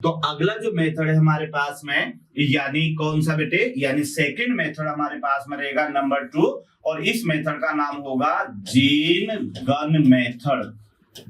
तो अगला जो मेथड है हमारे पास में, यानी कौन सा बेटे, यानी सेकंड मेथड हमारे पास में रहेगा नंबर 2, और इस मेथड का नाम होगा gene gun method.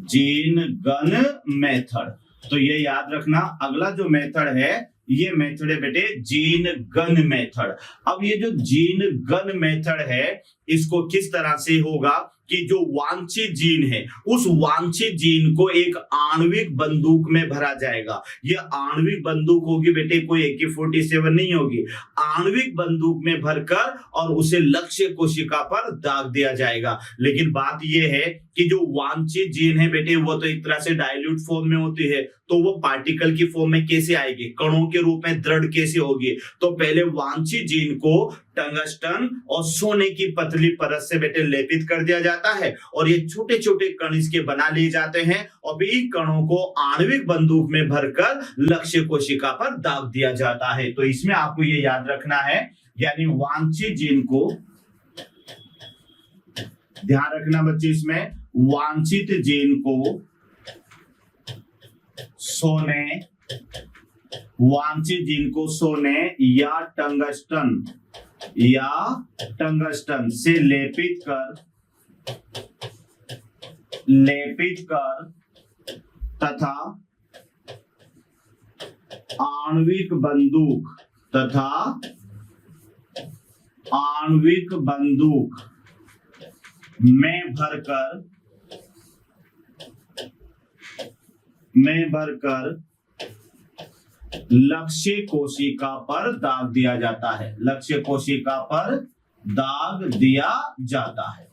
Gene gun method, तो ये याद रखना, अगला जो मेथड है ये मेथड है बेटे जीन गन मेथड। अब ये जो जीन गन मेथड है इसको किस तरह से होगा कि जो वांछित जीन है उस वांछित जीन को एक आणविक बंदूक में भरा जाएगा। ये आणविक बंदूक होगी बेटे, कोई AK-47 नहीं होगी, आणविक बंदूक में भरकर और उसे लक्ष्य कोशिका पर दाग दिया जाएगा। लेकिन बात यह है कि जो वांछित जीन है बेटे वो तो एक तरह से डाइल्यूट फॉर्म में होती है, तो वो पार्टिकल की फॉर्म में कैसे आएगी, कणों के रूप में दृढ़ कैसे होगी। तो पहले वांछित जीन को टंगस्टन और सोने की पतली परत से बेटे लेपित कर दिया जाता है और ये छोटे छोटे कण इसके बना लिए जाते हैं और फिर इन कणों को आणविक बंदूक में भरकर लक्ष्य कोशिका पर दाग दिया जाता है। तो इसमें आपको ये याद रखना है, यानी वांछित जीन को, ध्यान रखना बच्चे, इसमें वांछित जीन को सोने, वांछित जीन को सोने या टंगस्टन से लेपित कर तथा आणविक बंदूक में भरकर लक्ष्य कोशिका पर दाग दिया जाता है। लक्ष्य कोशिका पर दाग दिया जाता है।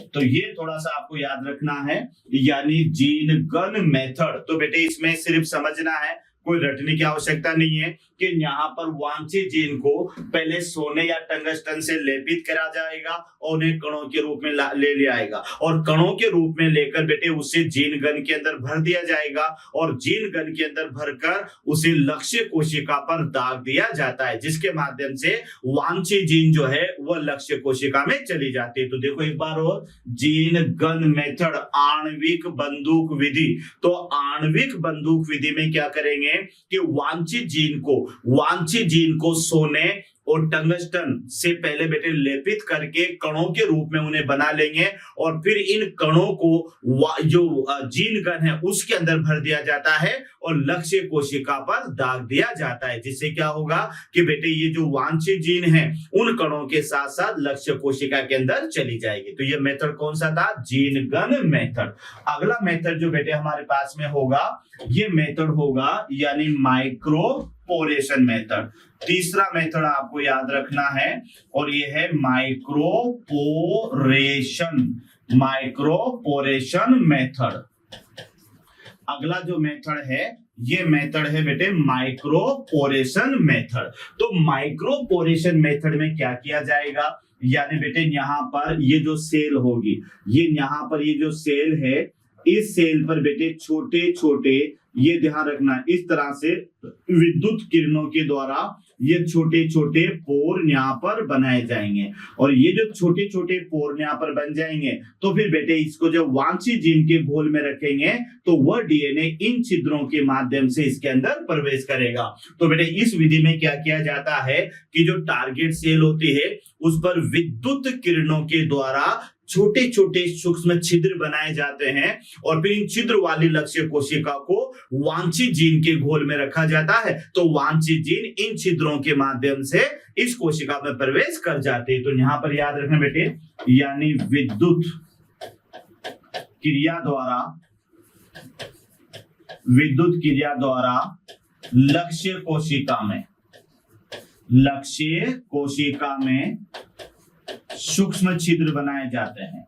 तो ये थोड़ा सा आपको याद रखना है, यानी जीन गन मेथड। तो बेटे इसमें सिर्फ समझना है, कोई रटने की आवश्यकता नहीं है कि यहाँ पर वांछित जीन को पहले सोने या टंगस्टन से लेपित करा जाएगा और उन्हें कणों के रूप में ले लिया आएगा और कणों के रूप में लेकर बेटे उसे जीन गन के अंदर भर दिया जाएगा और जीन गन के अंदर भरकर उसे लक्ष्य कोशिका पर दाग दिया जाता है, जिसके माध्यम से वांछित जीन जो है वह लक्ष्य कोशिका में चली जाती है। तो देखो एक बार और, जीन गन मेथड, आणविक बंदूक विधि। तो आणविक बंदूक विधि में क्या करेंगे कि वांछित जीन को सोने और टंगस्टन से पहले बेटे लेपित करके कणों के रूप में उन्हें बना लेंगे और फिर इन कणों को जो जीन गन है उसके अंदर भर दिया जाता है और लक्ष्य कोशिका पर दाग दिया जाता है, जिससे क्या होगा कि बेटे ये जो वांछित जीन है उन कणों के साथ साथ लक्ष्य कोशिका के अंदर चली जाएगी। तो ये मेथड कौन सा था, जीन गन मेथड। अगला मेथड जो बेटे हमारे पास में होगा ये मेथड होगा यानी माइक्रोपोरेशन मेथड। तीसरा मेथड आपको याद रखना है और ये है माइक्रोपोरेशन मेथड। अगला जो मेथड है ये मेथड है बेटे माइक्रोपोरेशन मेथड। तो माइक्रोपोरेशन मेथड में क्या किया जाएगा, यानी बेटे यहाँ पर ये जो सेल होगी, ये यहाँ पर ये जो सेल है, इस सेल पर बेटे छोटे छोटे, ये ध्यान रखना, इस तरह से विद्युत किरणों के द्वारा ये छोटे छोटे पोर यहाँ पर बनाए जाएंगे और ये जो छोटे छोटे पोर यहाँ पर बन जाएंगे तो फिर बेटे इसको जब वांछित जीन के घोल में रखेंगे तो वह डीएनए इन छिद्रों के माध्यम से इसके अंदर प्रवेश करेगा। तो बेटे इस विधि में क्या किया जाता है कि जो टारगेट सेल होती है उस पर विद्युत किरणों के द्वारा छोटे छोटे सूक्ष्म छिद्र बनाए जाते हैं और फिर इन छिद्र वाली लक्ष्य कोशिका को वांछित जीन के घोल में रखा जाता है। तो वांछित जीन इन छिद्रों के माध्यम से इस कोशिका में प्रवेश कर जाते हैं। तो यहाँ पर याद रखना बेटे, यानी विद्युत क्रिया द्वारा लक्ष्य कोशिका में सूक्ष्म छिद्र बनाए जाते हैं।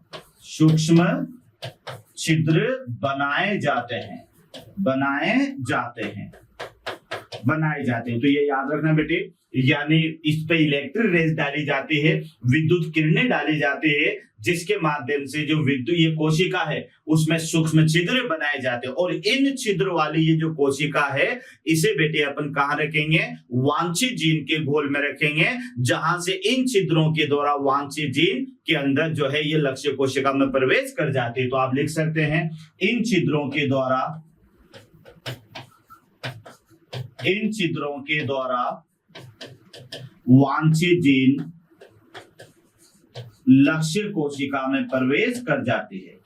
तो ये याद रखना बेटे, यानी इस पे इलेक्ट्रिक रेज डाली जाती है, विद्युत किरणें डाली जाती है, जिसके माध्यम से जो विद्युत ये कोशिका है उसमें सूक्ष्म छिद्र बनाए जाते हैं और इन छिद्र वाली ये जो कोशिका है इसे बेटे अपन कहाँ रखेंगे, वांछित जीन के घोल में रखेंगे, जहां से इन छिद्रों के द्वारा वांछित जीन के अंदर जो है ये लक्ष्य कोशिका में प्रवेश कर जाते हैं। तो आप लिख सकते हैं इन छिद्रों के द्वारा इन छिद्रों के द्वारा वांछित जीन लक्ष्य कोशिका में प्रवेश कर जाती है,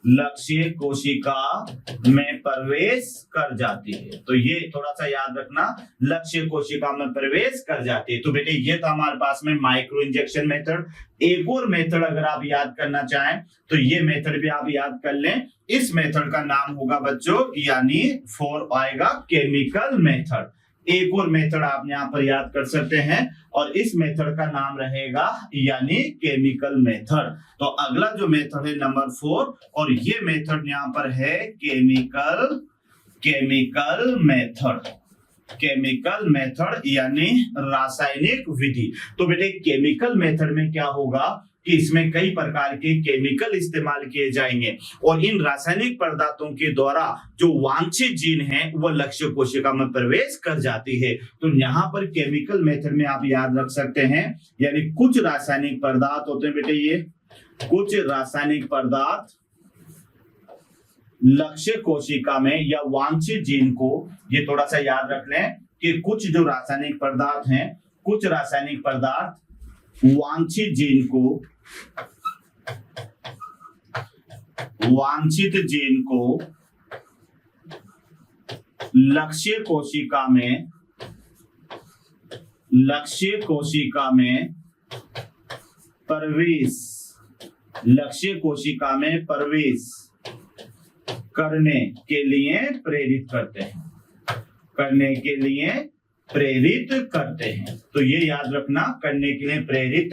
लक्ष्य कोशिका में प्रवेश कर जाती है। तो ये थोड़ा सा याद रखना, लक्ष्य कोशिका में प्रवेश कर जाती है। तो बेटे ये था हमारे पास में माइक्रो इंजेक्शन मेथड। एक और मेथड अगर आप याद करना चाहें तो ये मेथड भी आप याद कर लें। इस मेथड का नाम होगा बच्चों, यानी फोर आएगा केमिकल मेथड। एक और मेथड आप यहाँ पर याद कर सकते हैं और इस मेथड का नाम रहेगा यानी केमिकल मेथड। तो अगला जो मेथड है नंबर 4 और ये मेथड यहाँ पर है केमिकल मेथड। केमिकल मेथड यानी रासायनिक विधि। तो बेटे केमिकल मेथड में क्या होगा कि इसमें कई प्रकार के केमिकल इस्तेमाल किए जाएंगे और इन रासायनिक पदार्थों के द्वारा जो वांछित जीन है वो लक्ष्य कोशिका में प्रवेश कर जाती है। तो यहाँ पर केमिकल मेथड में आप याद रख सकते हैं, यानी कुछ रासायनिक पदार्थ होते हैं बेटे, ये कुछ रासायनिक पदार्थ लक्ष्य कोशिका में या वांछित जीन को, ये थोड़ा सा याद रख लें कि कुछ जो रासायनिक पदार्थ हैं, कुछ रासायनिक पदार्थ वांछित जीन को लक्ष्य कोशिका में प्रवेश करने के लिए प्रेरित करते हैं। तो ये याद रखना, करने के लिए प्रेरित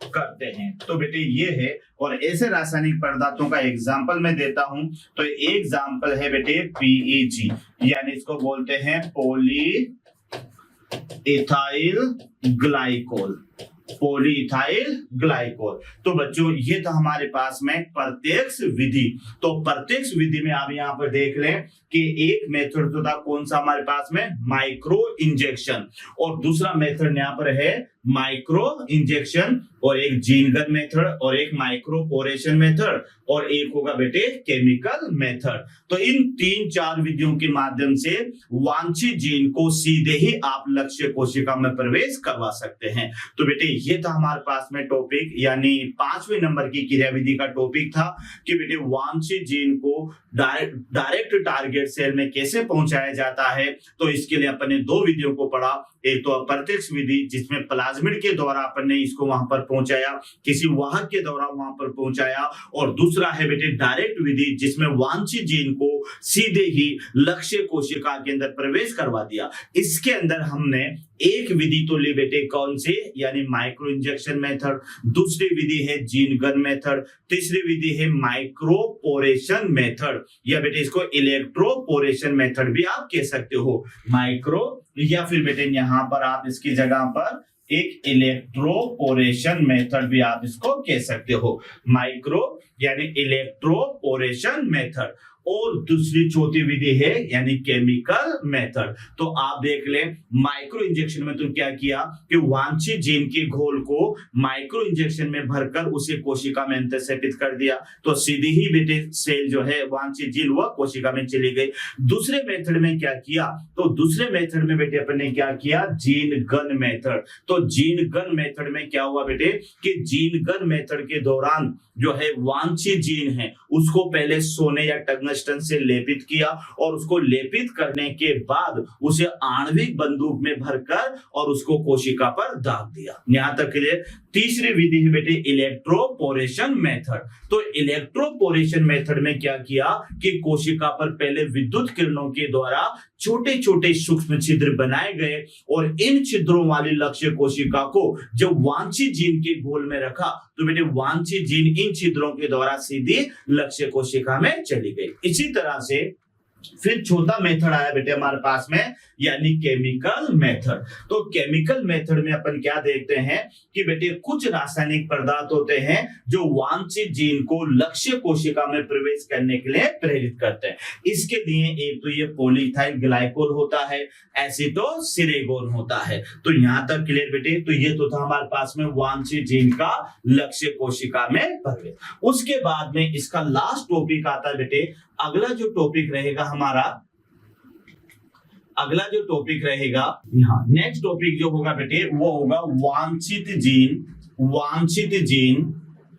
करते हैं। तो बेटे ये है, और ऐसे रासायनिक पदार्थों का एग्जाम्पल मैं देता हूं। तो एग्जाम्पल है बेटे PEG, यानी इसको बोलते हैं पॉली इथाइल ग्लाइकोल। तो बच्चों ये था हमारे पास में प्रत्यक्ष विधि। तो प्रत्यक्ष विधि में आप यहाँ पर देख लें कि एक मेथड तो था कौन सा हमारे पास में, माइक्रो इंजेक्शन, और दूसरा मेथड यहाँ पर है माइक्रो इंजेक्शन, और एक जीन गन मेथड, और एक माइक्रो पोरेशन मेथड, और एक होगा बेटे केमिकल मेथड। तो इन 3-4 विधियों के माध्यम से वांछित जीन को सीधे ही आप लक्ष्य कोशिका में प्रवेश करवा सकते हैं। तो बेटे ये था हमारे पास में टॉपिक, यानी 5वें नंबर की क्रियाविधि का टॉपिक था कि बेटे वांछित जीन को डायरेक्ट टारगेट सेल में कैसे पहुंचाया जाता है। तो इसके लिए अपन ने 2 विधियों को पढ़ा। एक तो अप्रत्यक्ष विधि जिसमें प्लाज्मिड के द्वारा अपन ने इसको वहां पर पहुंचाया, किसी वाहक के द्वारा वहां पर पहुंचाया, और दूसरा है बेटे डायरेक्ट विधि जिसमें वांछित जीन को सीधे ही लक्ष्य कोशिका के अंदर प्रवेश करवा दिया। इसके अंदर हमने एक विधि तो ली बेटे कौन सी, यानी माइक्रो इंजेक्शन मेथड, दूसरी विधि है जीन गन मेथड, तीसरी विधि है माइक्रो पोरेशन मेथड, या बेटे इसको इलेक्ट्रोपोरेशन मेथड भी आप कह सकते हो, माइक्रो, या फिर बेटे यहाँ पर आप इसकी जगह पर एक इलेक्ट्रोपोरेशन मेथड भी आप इसको कह सकते हो, माइक्रो यानी इलेक्ट्रोपोरेशन मेथड। और दूसरी चौथी विधि है यानी केमिकल मेथड। तो आप देख लें माइक्रो इंजेक्शन में तो क्या किया कि वांछित जीन के घोल को माइक्रो इंजेक्शन में भरकर उसे कोशिका में इंटरसेप्ट कर दिया, तो सीधी ही बेटे सेल जो है वांछित जीन वह कोशिका में चली गई। दूसरे मेथड में क्या किया, तो दूसरे मेथड में बेटे अपन ने क्या किया, जीन गन मेथड। तो जीन गन मेथड में क्या हुआ बेटे कि जीन गन मेथड के दौरान जो है वांछित जीन है उसको पहले सोने या टंगस्टन से लेपित किया, और उसको लेपित करने के बाद उसे आणविक बंदूक में भरकर और उसको कोशिका पर दाग दिया। यहां तक के लिए तीसरी विधि है बेटे इलेक्ट्रोपोरेशन मेथड। तो इलेक्ट्रोपोरेशन मेथड में क्या किया कि कोशिका पर पहले विद्युत किरणों के द्वारा छोटे छोटे सूक्ष्म छिद्र बनाए गए, और इन छिद्रों वाली लक्ष्य कोशिका को जब वांछित जीन के घोल में रखा तो बेटे वांछित जीन इन छिद्रों के द्वारा सीधी लक्ष्य कोशिका में चली गई। इसी तरह से फिर चौथा मेथड आया बेटे हमारे पास में यानी केमिकल मेथड। तो केमिकल मेथड में अपन क्या देखते हैं कि बेटे कुछ रासायनिक पदार्थ होते हैं जो वांछित जीन को लक्ष्य कोशिका में प्रवेश करने के लिए प्रेरित करते हैं। इसके लिए एक तो ये पॉलीइथाइल ग्लाइकोल होता है, एसिटोसिरेगोन होता है। तो यहां तक क्लियर बेटे। तो ये तो था हमारे पास में वांछित जीन का लक्ष्य कोशिका में प्रवेश। उसके बाद में इसका लास्ट टॉपिक आता है बेटे, अगला जो टॉपिक रहेगा हमारा अगला जो टॉपिक रहेगा, हाँ नेक्स्ट टॉपिक जो होगा बेटे वो होगा वांछित जीन। वांछित जीन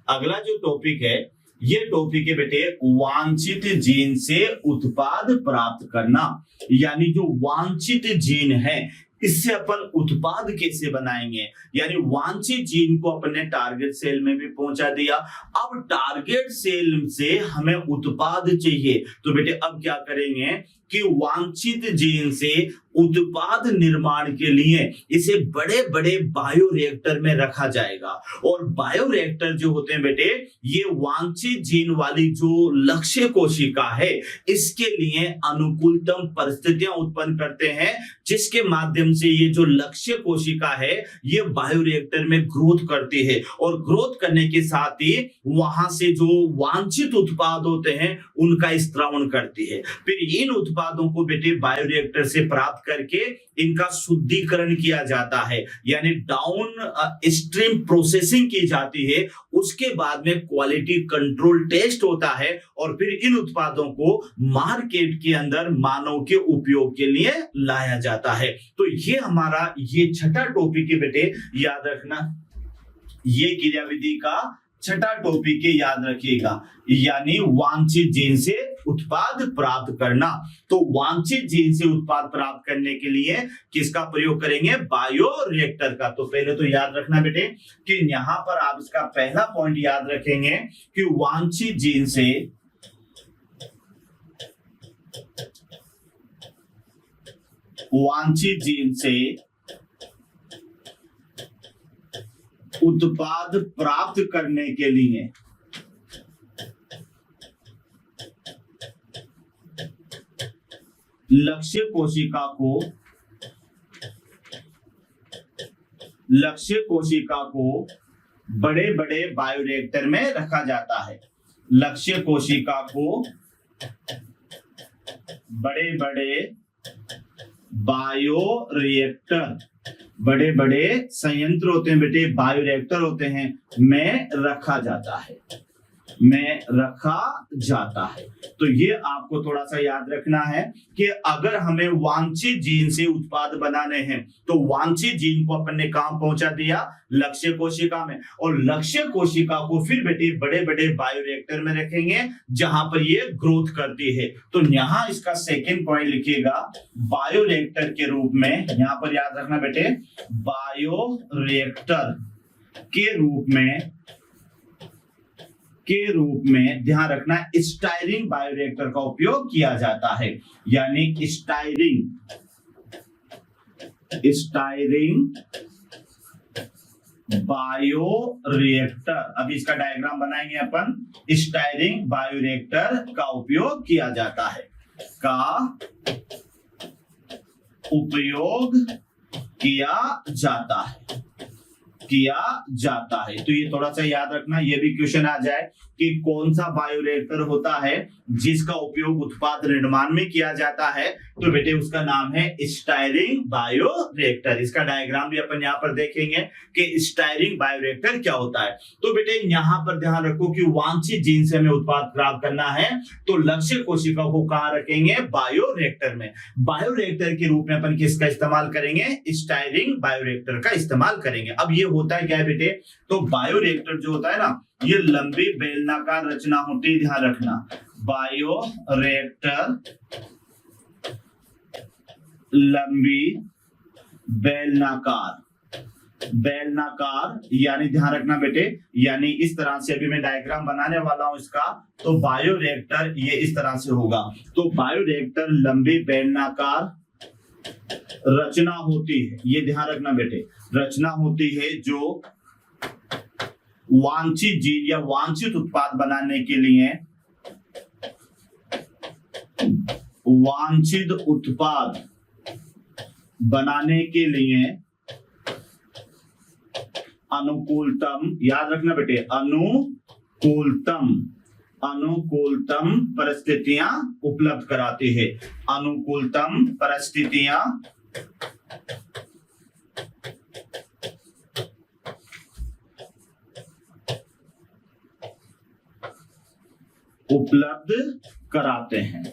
अगला जो टॉपिक है, ये टॉपिक है बेटे वांछित जीन से उत्पाद प्राप्त करना। यानी जो वांछित जीन है इससे अपन उत्पाद कैसे बनाएंगे। यानी वांछित जीन को अपन ने टारगेट सेल में भी पहुंचा दिया, अब टारगेट सेल से हमें उत्पाद चाहिए, तो बेटे अब क्या करेंगे कि वांछित जीन से उत्पाद निर्माण के लिए इसे बड़े बड़े बायोरिएक्टर में रखा जाएगा। और बायोरिएक्टर जो होते हैं बेटे, ये वांछित जीन वाली जो लक्ष्य कोशिका है इसके लिए अनुकूलतम परिस्थितियां उत्पन्न करते हैं, जिसके माध्यम से ये जो लक्ष्य कोशिका है ये बायोरिएक्टर में ग्रोथ करती है, और ग्रोथ करने के साथ ही वहां से जो वांछित उत्पाद होते हैं उनका स्त्रावण करती है। फिर इन उत्पादों को बेटे बायोरिएक्टर से प्राप्त करके इनका शुद्धिकरण किया जाता है, यानी डाउन स्ट्रीम प्रोसेसिंग की जाती है। उसके बाद में क्वालिटी कंट्रोल टेस्ट होता है और फिर इन उत्पादों को मार्केट के अंदर मानव के उपयोग के लिए लाया जाता है। तो ये हमारा ये छठा टॉपिक है बेटे, याद रखना ये क्रियाविधि का छठा टॉपिक है, याद रखिएगा, यानी वांछित जीन से उत्पाद प्राप्त करना। तो वांछित जीन से उत्पाद प्राप्त करने के लिए किसका प्रयोग करेंगे, बायोरिएक्टर का। तो पहले तो याद रखना बेटे कि यहां पर आप इसका पहला पॉइंट याद रखेंगे कि वांछित जीन से उत्पाद प्राप्त करने के लिए लक्ष्य कोशिका को बड़े बड़े बायोरिएक्टर में रखा जाता है। लक्ष्य कोशिका को बड़े बड़े बायोरिएक्टर, बड़े बड़े संयंत्र होते हैं बेटे, बायोरिएक्टर होते हैं, में रखा जाता है। तो ये आपको थोड़ा सा याद रखना है कि अगर हमें वांछित जीन से उत्पाद बनाने हैं तो वांछित जीन को अपन ने कहां पहुंचा दिया, लक्ष्य कोशिका में, और लक्ष्य कोशिका को फिर बेटे बड़े बड़े बायोरिएक्टर में रखेंगे जहां पर ये ग्रोथ करती है। तो यहां इसका सेकेंड पॉइंट लिखिएगा बायोरिएक्टर के रूप में, यहां पर याद रखना बेटे बायोरिएक्टर के रूप में ध्यान रखना स्टायरिंग बायोरिएक्टर का उपयोग किया जाता है। यानी स्टायरिंग बायोरिएक्टर, अभी इसका डायग्राम बनाएंगे अपन, स्टायरिंग बायोरिएक्टर का उपयोग किया जाता है, किया जाता है। तो ये थोड़ा सा याद रखना, ये भी क्वेश्चन आ जाए कि कौन सा बायोरिएक्टर होता है जिसका उपयोग उत्पाद निर्माण में किया जाता है, तो बेटे उसका नाम है स्टायरिंग बायोरिएक्टर। इसका डायग्राम भी अपन यहाँ पर देखेंगे कि स्टायरिंग बायोरिएक्टर क्या होता है। तो बेटे यहाँ पर ध्यान रखो कि वांछित जीन से हमें उत्पाद प्राप्त करना है तो लक्ष्य कोशिका को कहाँ रखेंगे, बायोरिएक्टर में। बायोरिएक्टर के रूप में अपन किसका इस्तेमाल करेंगे, स्टायरिंग बायोरिएक्टर का इस्तेमाल करेंगे। अब ये होता है क्या है बेटे, तो बायोरिएक्टर जो होता है ना ये लंबी बेलनाकार रचना होती है, ध्यान रखना बायोरिएक्टर लंबी बेलनाकार, यानी ध्यान रखना बेटे, यानी इस तरह से अभी मैं डायग्राम बनाने वाला हूं इसका, तो बायोरिएक्टर ये इस तरह से होगा। तो बायोरिएक्टर लंबी बेलनाकार रचना होती है, ये ध्यान रखना बेटे, रचना होती है जो वांछित जीन या वांछित उत्पाद बनाने के लिए, वांछित उत्पाद बनाने के लिए अनुकूलतम, याद रखना बेटे अनुकूलतम परिस्थितियां उपलब्ध कराती है, अनुकूलतम परिस्थितियां उपलब्ध कराते हैं।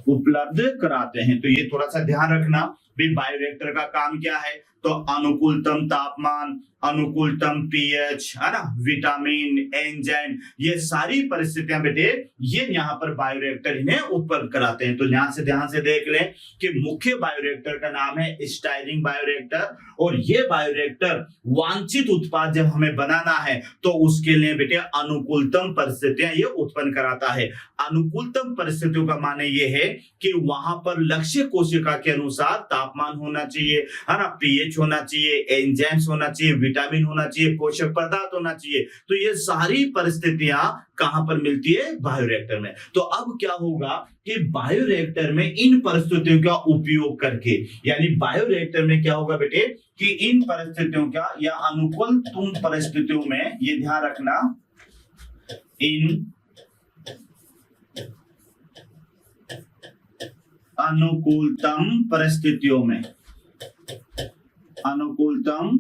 उपलब्ध कराते हैं। तो ये थोड़ा सा ध्यान रखना भी बायोरिएक्टर का काम क्या है। तो अनुकूलतम तापमान, अनुकूलतम पीएच, है ना, विटामिन, एंजाइम, ये सारी परिस्थितियां बेटे ये यहाँ पर बायोरिएक्टर इन्हें उत्पन्न कराते हैं। तो ध्यान से देख लें कि मुख्य बायोरिएक्टर का नाम है स्टायरिंग बायोरिएक्टर, और ये बायोरिएक्टर वांछित उत्पाद जब हमें बनाना है तो उसके लिए बेटे अनुकूलतम परिस्थितियां ये उत्पन्न कराता है। अनुकूलतम परिस्थितियों का माने ये है कि वहां पर लक्ष्य कोशिका के अनुसार तापमान होना चाहिए, है ना, पीएच होना चाहिए, एंजाइम्स होना चाहिए, विटामिन होना चाहिए, पोषक पदार्थ होना चाहिए। तो ये सारी परिस्थितियां कहां पर मिलती है? बायोरिएक्टर में। तो अब क्या होगा कि बायोरिएक्टर में इन परिस्थितियों का उपयोग करके, यानी बायोरिएक्टर में क्या होगा बेटे कि इन परिस्थितियों का या अनुकूलतम परिस्थितियों में, ये ध्यान रखना, इन अनुकूलतम परिस्थितियों में, अनुकूलतम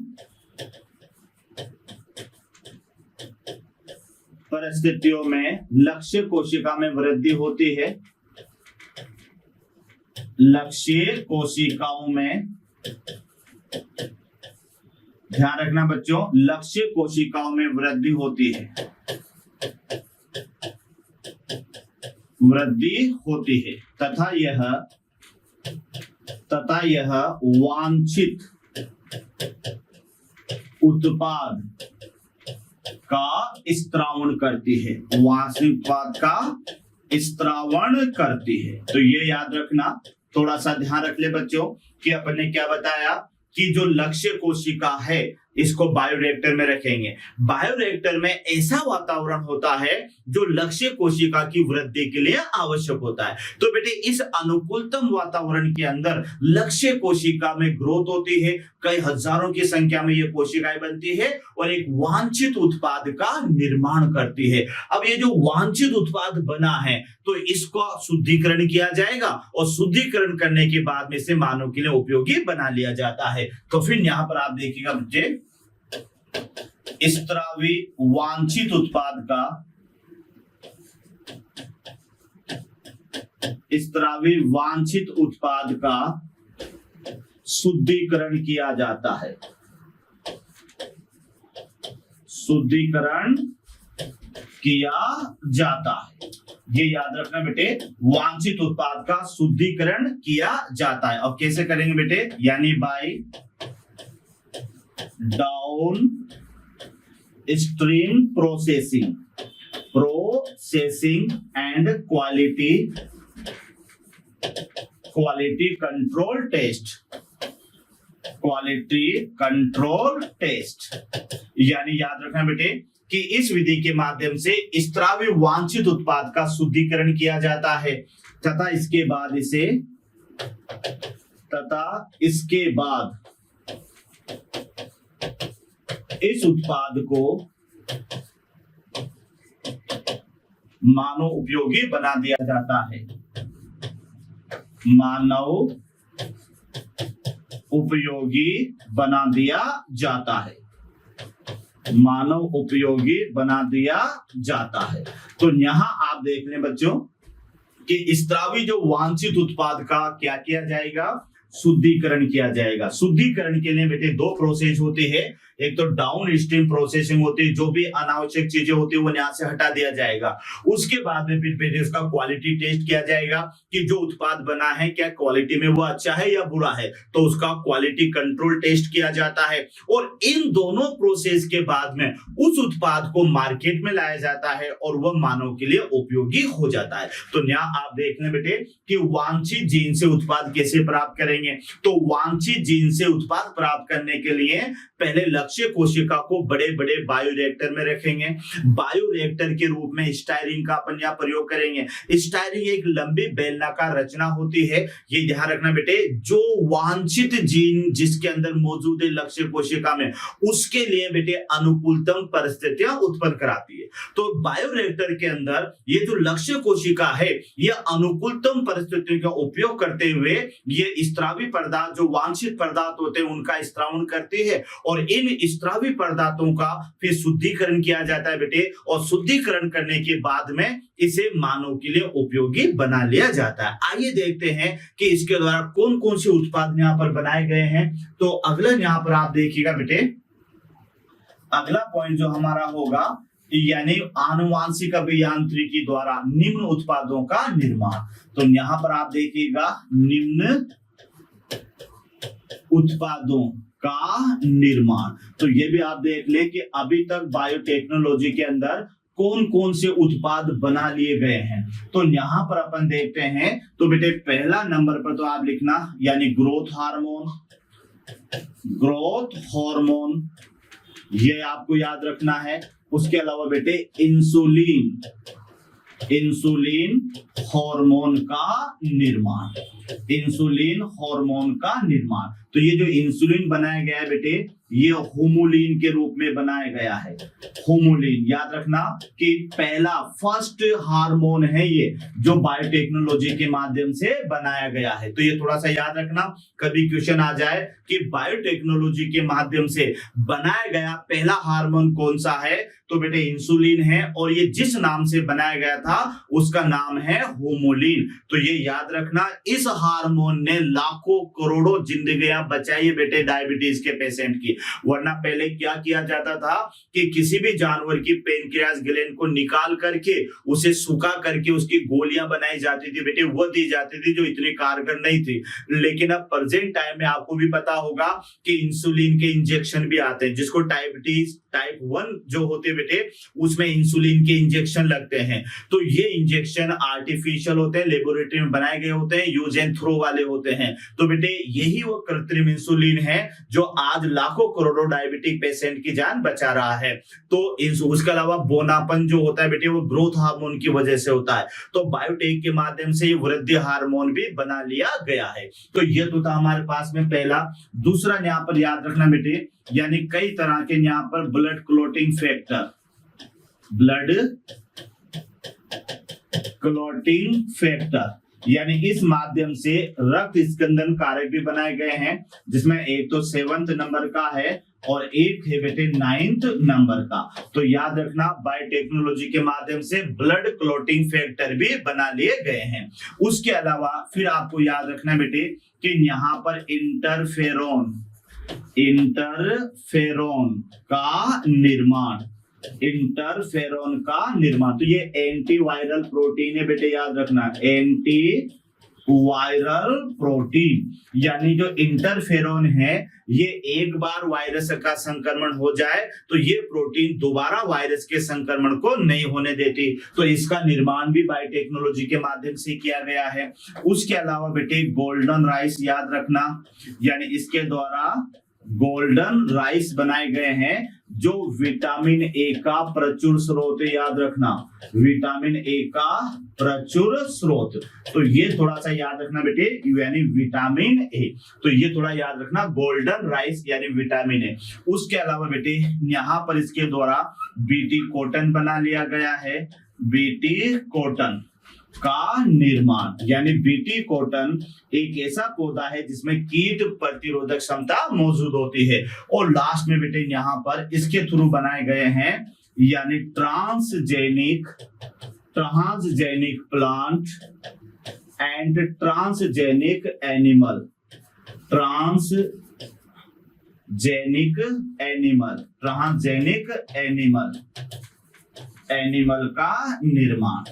परिस्थितियों में लक्ष्य कोशिका में वृद्धि होती है। लक्ष्य कोशिकाओं में, ध्यान रखना बच्चों, लक्ष्य कोशिकाओं में वृद्धि होती है, वृद्धि होती है तथा यह वांछित उत्पाद का स्त्रावण करती है, वांछित उत्पाद का स्त्रावण करती है। तो ये याद रखना, थोड़ा सा ध्यान रख ले बच्चों कि अपन ने क्या बताया कि जो लक्ष्य कोशिका है इसको बायोरिएक्टर में रखेंगे। बायोरिएक्टर में ऐसा वातावरण होता है जो लक्ष्य कोशिका की वृद्धि के लिए आवश्यक होता है। तो बेटे इस अनुकूलतम वातावरण के अंदर लक्ष्य कोशिका में ग्रोथ होती है, कई हजारों की संख्या में ये कोशिकाएं बनती है और एक वांछित उत्पाद का निर्माण करती है। अब ये जो वांछित उत्पाद बना है तो इसको शुद्धिकरण किया जाएगा और शुद्धिकरण करने के बाद में इसे मानव के लिए उपयोगी बना लिया जाता है। तो फिर यहाँ पर आप देखिएगा बच्चे, स्त्रावी वांछित उत्पाद का, स्त्रावी वांछित उत्पाद का शुद्धिकरण किया जाता है, शुद्धिकरण किया जाता है। ये याद रखना बेटे, वांछित उत्पाद का शुद्धिकरण किया जाता है। और कैसे करेंगे बेटे? यानी by downstream processing, processing and quality control test, quality control test. यानी याद रखना बेटे कि इस विधि के माध्यम से स्त्रावी वांछित उत्पाद का शुद्धिकरण किया जाता है तथा इसके बाद इस उत्पाद को मानव उपयोगी बना दिया जाता है, मानव उपयोगी बना दिया जाता है, मानव उपयोगी बना दिया जाता है। तो यहां आप देख लें बच्चों कि स्त्रावी जो वांछित उत्पाद का क्या किया जाएगा? शुद्धिकरण किया जाएगा। शुद्धिकरण के लिए बेटे दो प्रोसेस होती है, एक तो डाउन स्ट्रीम प्रोसेसिंग होती है, जो भी अनावश्यक चीजें होती है वो यहाँ से हटा दिया जाएगा। उसके बाद में फिर बेटे उसका क्वालिटी टेस्ट किया जाएगा कि जो उत्पाद बना है क्या क्वालिटी में वो अच्छा है या बुरा है, तो उसका क्वालिटी कंट्रोल टेस्ट किया जाता है। और इन दोनों प्रोसेस के बाद में उस उत्पाद को मार्केट में लाया जाता है और वह मानव के लिए उपयोगी हो जाता है। तो यहाँ आप देख लें बेटे कि वांछित जीन से उत्पाद कैसे प्राप्त करेंगे। तो वांछित जीन से उत्पाद प्राप्त करने के लिए पहले लक्ष्य कोशिका को बड़े बड़े बायोरिएक्टर में रखेंगे। बायोरिएक्टर के रूप में स्टायरिंग का अपन यहाँ प्रयोग करेंगे। स्टायरिंग एक लंबी बेलनाकार रचना होती है। ये ध्यान रखना बेटे, जो वांछित जीन जिसके अंदर मौजूद है लक्ष्य कोशिका में, उसके लिए बेटे अनुकूलतम परिस्थितियां उत्पन्न कराती है। तो बायोरिएक्टर के अंदर ये जो लक्ष्य कोशिका है ये अनुकूलतम परिस्थितियों का उपयोग करते हुए ये स्त्रावी पदार्थ, जो वांछित पदार्थ होते हैं, उनका स्त्रावण करती है और इन फिर स्त्रावी पदार्थों का फिर शुद्धिकरण किया जाता है बेटे, और शुद्धिकरण करने के बाद में इसे मानव के लिए उपयोगी बना लिया जाता है। आइए देखते हैं कि इसके द्वारा कौन कौन से उत्पाद यहाँ पर बनाए गए हैं। तो अगला यहाँ पर आप देखिएगा बेटे, अगला पॉइंट जो हमारा होगा यानी आनुवांशिक अभियांत्रिकी द्वारा निम्न उत्पादों का निर्माण। तो यहाँ पर आप देखिएगा निम्न उत्पादों का निर्माण। तो ये भी आप देख ले कि अभी तक बायोटेक्नोलॉजी के अंदर कौन कौन से उत्पाद बना लिए गए हैं। तो यहाँ पर अपन देखते हैं, तो बेटे पहला नंबर पर तो आप लिखना यानी ग्रोथ हार्मोन, ग्रोथ हार्मोन ये आपको याद रखना है। उसके अलावा बेटे इंसुलिन, इंसुलिन हार्मोन का निर्माण, इंसुलिन हार्मोन का निर्माण। तो ये जो इंसुलिन बनाया गया है बेटे, ये होमोलिन के रूप में बनाया गया है। होमोलिन याद रखना कि पहला फर्स्ट हार्मोन है ये जो बायोटेक्नोलॉजी के माध्यम से बनाया गया है। तो ये थोड़ा सा याद रखना, कभी क्वेश्चन आ जाए कि बायोटेक्नोलॉजी के माध्यम से बनाया गया पहला हार्मोन कौन सा है, तो बेटे इंसुलिन है, और ये जिस नाम से बनाया गया था उसका नाम है होमोलिन। तो ये याद रखना, इस हार्मोन ने लाखों करोड़ों जिंदगियां बचाई बेटे डायबिटीज के पेशेंट की। वरना पहले क्या किया जाता था कि किसी भी जानवर की पेनक्रियास ग्लैंड को निकाल करके उसे सूखा करके उसकी गोलियां बनाई जाती थी बेटे, वो दी जाती थी जो इतनी कारगर नहीं थी। लेकिन अब प्रेजेंट टाइम में आपको भी पता होगा कि इंसुलिन के इंजेक्शन भी आते हैं, जिसको डायबिटीज टाइप 1 जो होते बेटे उसमें इंसुलिन के इंजेक्शन लगते हैं। तो ये इंजेक्शन आर्टिफिशियल होते हैं, लेबोरेटरी में बनाए गए होते हैं, यूज एंड थ्रो वाले होते हैं। तो बेटे यही वो कृत्रिम इंसुलिन है जो आज लाखों करोड़ों डायबिटिक पेशेंट की जान बचा रहा है। तो उसके अलावा बोनापन जो होता है बेटे वो ग्रोथ हार्मोन की वजह से होता है। तो बायोटेक के माध्यम से ये वृद्धि हार्मोन भी बना लिया गया है। तो ये तो था हमारे पास में पहला। दूसरा यहाँ पर याद रखना बेटे, यानी कई तरह के यहाँ पर blood clotting factor, blood clotting factor यानी इस माध्यम से रक्त स्कंदन कारक भी बनाए गए हैं, जिसमें एक तो 7th नंबर का है और एक है बेटे 9th नंबर का। तो याद रखना बायोटेक्नोलॉजी के माध्यम से ब्लड क्लॉटिंग फैक्टर भी बना लिए गए हैं। उसके अलावा फिर आपको याद रखना बेटे कि यहाँ पर इंटरफेरोन, इंटरफेरोन का निर्माण, इंटरफेरोन का निर्माण। तो ये एंटीवायरल प्रोटीन है बेटे, याद रखना एंटी वायरल प्रोटीन। यानी जो इंटरफेरोन है ये एक बार वायरस का संक्रमण हो जाए तो ये प्रोटीन दोबारा वायरस के संक्रमण को नहीं होने देती। तो इसका निर्माण भी बायोटेक्नोलॉजी के माध्यम से किया गया है। उसके अलावा बेटे गोल्डन राइस याद रखना, यानी इसके द्वारा गोल्डन राइस बनाए गए हैं जो विटामिन ए का प्रचुर स्रोत है। याद रखना विटामिन ए का प्रचुर स्रोत। तो ये थोड़ा सा याद रखना बेटे, यानी विटामिन ए। तो ये थोड़ा याद रखना गोल्डन राइस यानी विटामिन ए। उसके अलावा बेटे यहाँ पर इसके द्वारा बीटी कॉटन बना लिया गया है, बीटी कॉटन का निर्माण। यानी बीटी कॉटन एक ऐसा पौधा है जिसमें कीट प्रतिरोधक क्षमता मौजूद होती है। और लास्ट में बेटे यहाँ पर इसके थ्रू बनाए गए हैं यानी transgenic, transgenic plant and transgenic animal, transgenic animal, transgenic animal, animal का निर्माण,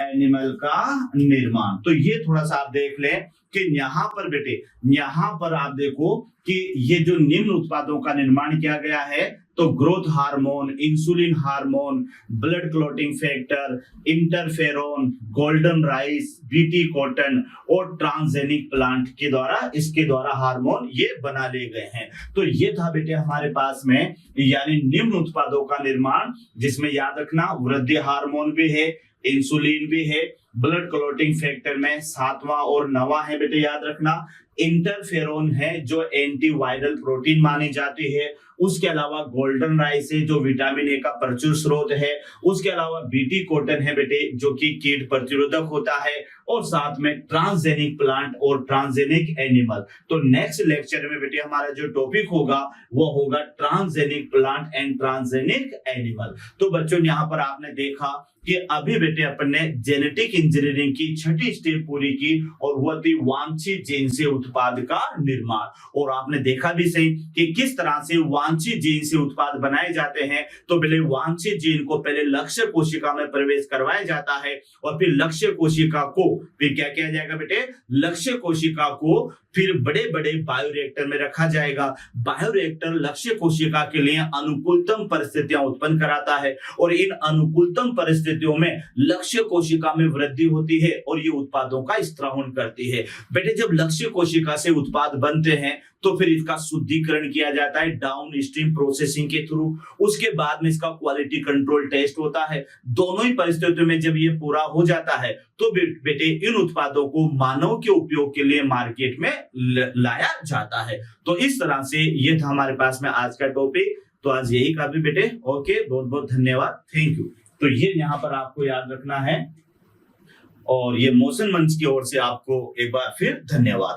एनिमल का निर्माण। तो ये थोड़ा सा आप देख लें कि यहाँ पर बेटे, यहाँ पर आप देखो कि ये जो निम्न उत्पादों का निर्माण किया गया है तो growth hormone, insulin hormone, blood clotting factor, interferon, golden rice, BT cotton और ट्रांसजेनिक प्लांट के द्वारा इसके द्वारा हार्मोन ये बना ले गए हैं। तो ये था बेटे हमारे पास में यानी निम्न उत्पादों का निर्माण, जिसमें याद रखना वृद्धि हार्मोन भी है, इंसुलिन भी है, ब्लड क्लॉटिंग फैक्टर में 7वां और 9वां है बेटे, याद रखना। इंटरफेरोन है जो एंटीवायरल प्रोटीन मानी जाती है। उसके अलावा गोल्डन राइस है जो विटामिन ए का प्रचुर स्रोत है। उसके अलावा बीटी कॉटन है बेटे जो कि कीट प्रतिरोधक होता है। और साथ में ट्रांसजेनिक प्लांट और ट्रांसजेनिक एनिमल। तो नेक्स्ट लेक्चर में बेटे हमारा जो टॉपिक होगा वो होगा transgenic plant and transgenic animal. तो बच्चों यहाँ पर आपने देखा कि अभी बेटे अपन ने जेनेटिक इंजीनियरिंग की 6ठी स्टेप पूरी की और वो थी वांछित जीन से उत्पाद का निर्माण। और आपने देखा भी सही कि किस तरह से वांछित जीन से उत्पाद बनाए जाते हैं। तो पहले वांछित जीन को पहले लक्ष्य कोशिका में प्रवेश करवाया जाता है और फिर लक्ष्य कोशिका को फिर क्या किया जाएगा बेटे, लक्ष्य कोशिका को फिर बड़े बड़े बायोरिएक्टर में रखा जाएगा। बायोरिएक्टर लक्ष्य कोशिका के लिए अनुकूलतम परिस्थितियां उत्पन्न कराता है और इन अनुकूलतम परिस्थितियों में लक्ष्य कोशिका में वृद्धि होती है और ये उत्पादों का स्त्रावण करती है। बेटे जब लक्ष्य कोशिका से उत्पाद बनते हैं तो फिर इसका शुद्धिकरण किया जाता है डाउन स्ट्रीम प्रोसेसिंग के थ्रू। उसके बाद में इसका क्वालिटी कंट्रोल टेस्ट होता है। दोनों ही परिस्थितियों में जब ये पूरा हो जाता है तो बेटे इन उत्पादों को मानव के उपयोग के लिए मार्केट में लाया जाता है। तो इस तरह से ये था हमारे पास में आज का टॉपिक। तो आज यही काफी बेटे। ओके, बहुत बहुत धन्यवाद, थैंक यू। तो ये यहाँ पर आपको याद रखना है और ये मोशन मंच की ओर से आपको एक बार फिर धन्यवाद।